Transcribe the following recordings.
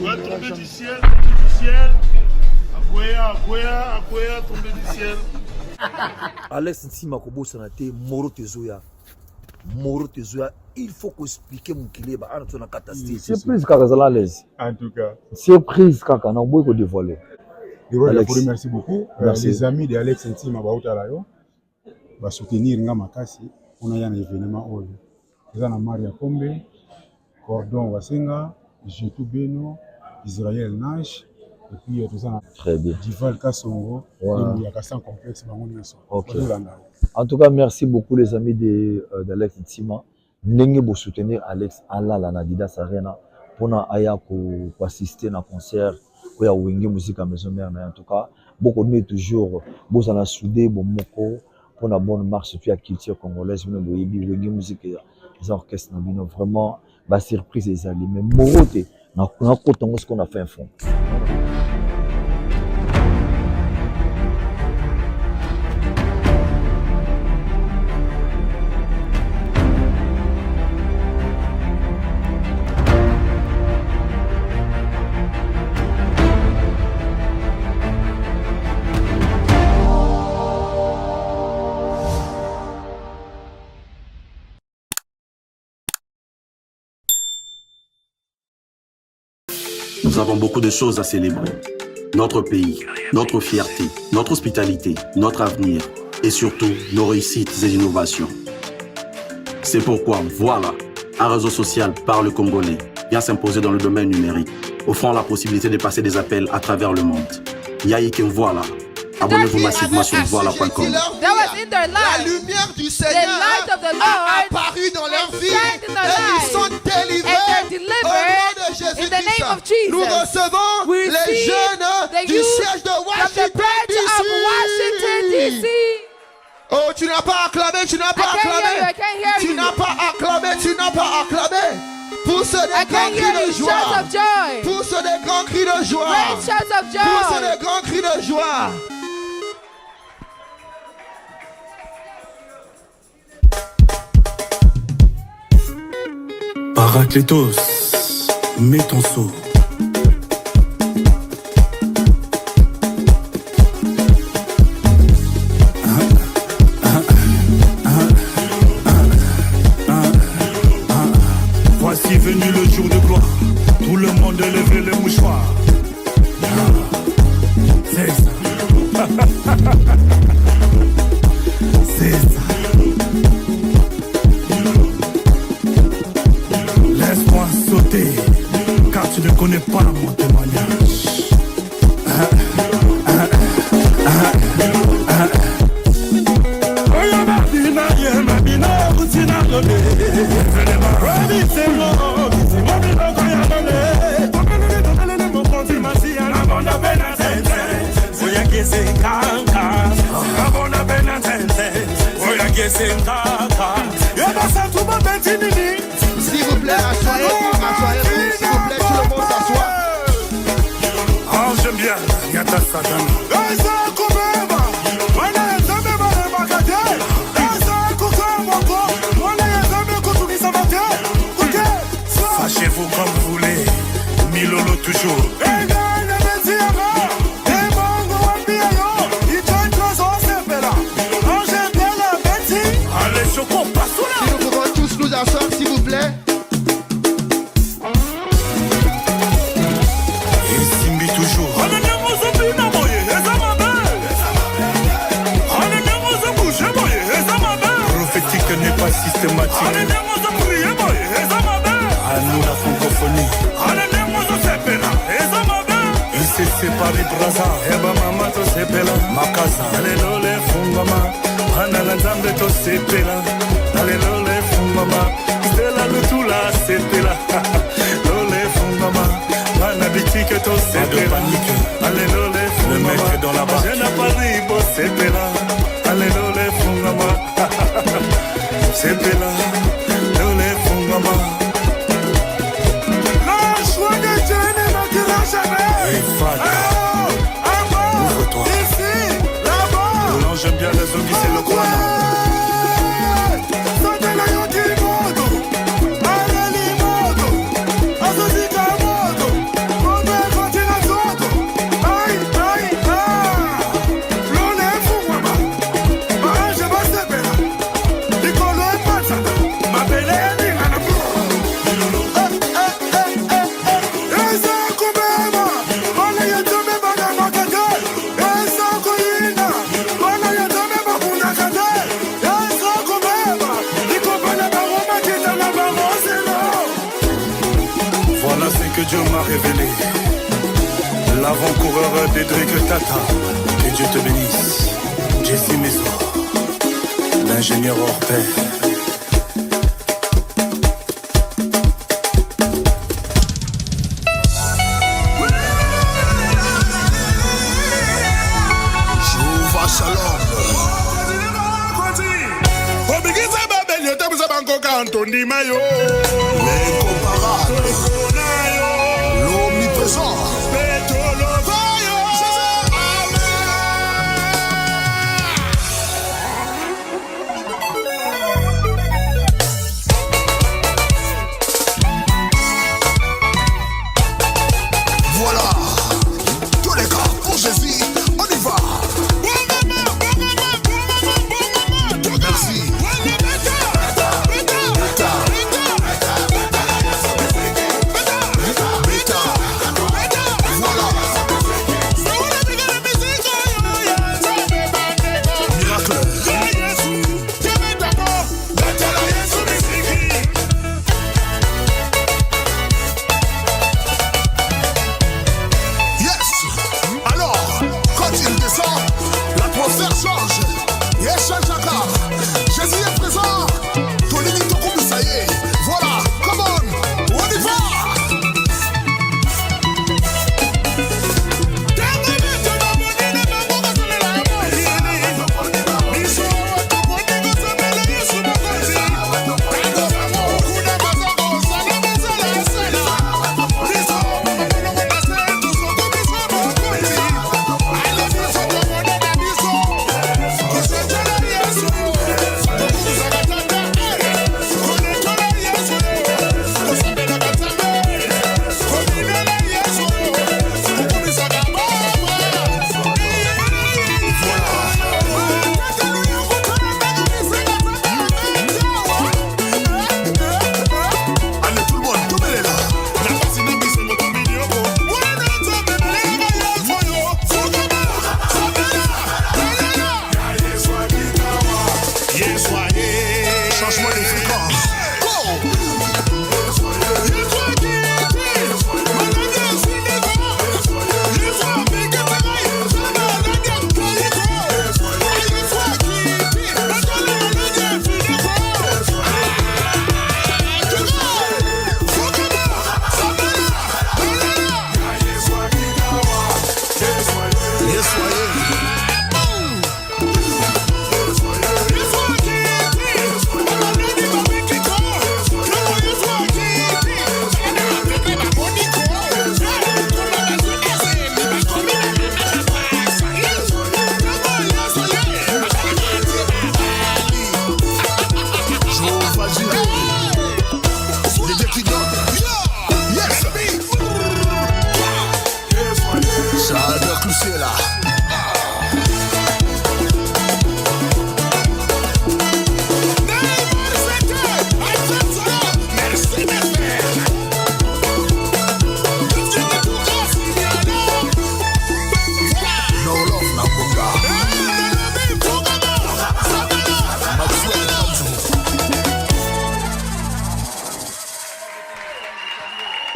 Ouais, tombé du ciel, tombé du ciel. Akwea, tombé du ciel. Alex Ntima kobosana te Moro Tezoya. Il faut qu'on explique mon kilé ba ana tona catastrophe. Surprise kaka zala l'aise. En tout cas. Surprise kaka na boy ko dévoiler. Alex, merci beaucoup. Merci. Les amis de Alex Ntima bautalayo va soutenir nga makasi. On a un événement oyo. Eza na Maria Kombe, Cordon Wasenga, Jetou Beno, Israël Nash. Et puis tout ça. Très bien. Dival Kassongo. Voilà. Il y a Kassan complexe. Ok. En tout cas, merci beaucoup les amis d'Alex Ntima. N'engez vous soutenir Alex Alala na Adidas Arena pour aya pour assister à un concert pour ya wingi musique à maison mère. En tout cas, beaucoup de toujours vous en a soudé bon moko pour la bonne marche puis la culture congolaise. Nous wingi musique les orchestres vraiment ba surprise les alliés. Mais morote na kotongo ce qu'on a fait un fond. Nous avons beaucoup de choses à célébrer. Notre pays, notre fierté, notre hospitalité, notre avenir et surtout nos réussites et innovations. C'est pourquoi Voilà, un réseau social par le Congolais, vient s'imposer dans le domaine numérique, offrant la possibilité de passer des appels à travers le monde. Yaïken Voilà. Abonnez-vous massivement sur voilà.com. La lumière du Seigneur a apparu dans leur vie et ils sont délivrés au nom de Jésus-Christ. Nous recevons les jeunes du siège de Washington DC. Oh, tu n'as pas acclamé, tu n'as pas acclamé. Tu n'as pas acclamé, tu n'as pas acclamé. Pousse des grands cris de joie. Pousse des grands cris de joie. Pousse des grands cris de joie. Paraclétos, mets ton seau. Voici venu le jour de gloire. Tout le monde lève le mouchoir. C'est ça. C'est ça. Laisse-moi sauter, car tu ne connais pas mon témoignage. S'il vous plaît, asseyez-vous, s'il vous plaît, tout le monde s'assoit. Ah, j'aime bien, Yata Satan. Fâchez-vous comme vous voulez, Milolo toujours. Allez, Choco, passe-la. Si nous pouvons tous nous asseoir, s'il vous plaît. Et Simbi toujours. Prophétique n'est pas systématique. À nous la francophonie. Il s'est séparé Braza. Eba mama to sepela. Makasa. Alelo le fungama. Anala nzambe to sepela. Alelo le fungama. Stella lutula sepela. Lole fungama. Ana bitike to sepela. Alelo le fungama. Le mec dans la barre. Jena Paris bo sepela. Alelo le fungama. Sepela. Lole fungama. Ouvre-toi. J'aime bien les hommes qui c'est le coin. révélé. L'avant-coureur d'Edric Tata, que Dieu te bénisse. Jesse Maison, l'ingénieur hors pair. Anthony Mayo, l'incomparable, l'omniprésent, voilà, tous les gars pour Jésus, on y va. Merci.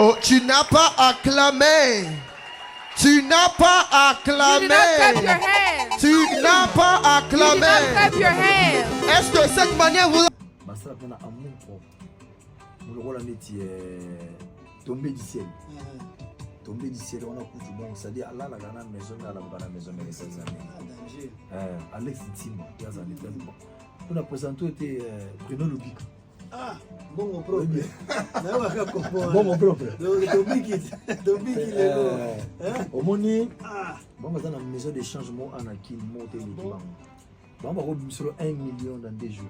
Oh, tu n'as pas acclamé. Tu n'as pas acclamé. Tu n'as pas acclamé. Est-ce que cette manière vous... Tombé du ciel. Tombé du ciel, on a coutu bon, c'est-à-dire Allah la gana maison, la maison, mais c'est ça. Alex Ntima, il y a un état. On a présenté Bruno Lubic. Ah, bon mon propre. Bon mon propre. Tombé qui est là. Au moni, bon, dans la maison de changement, on a qui monte les gens. Bon, on va remettre 1 million dans 2 jours.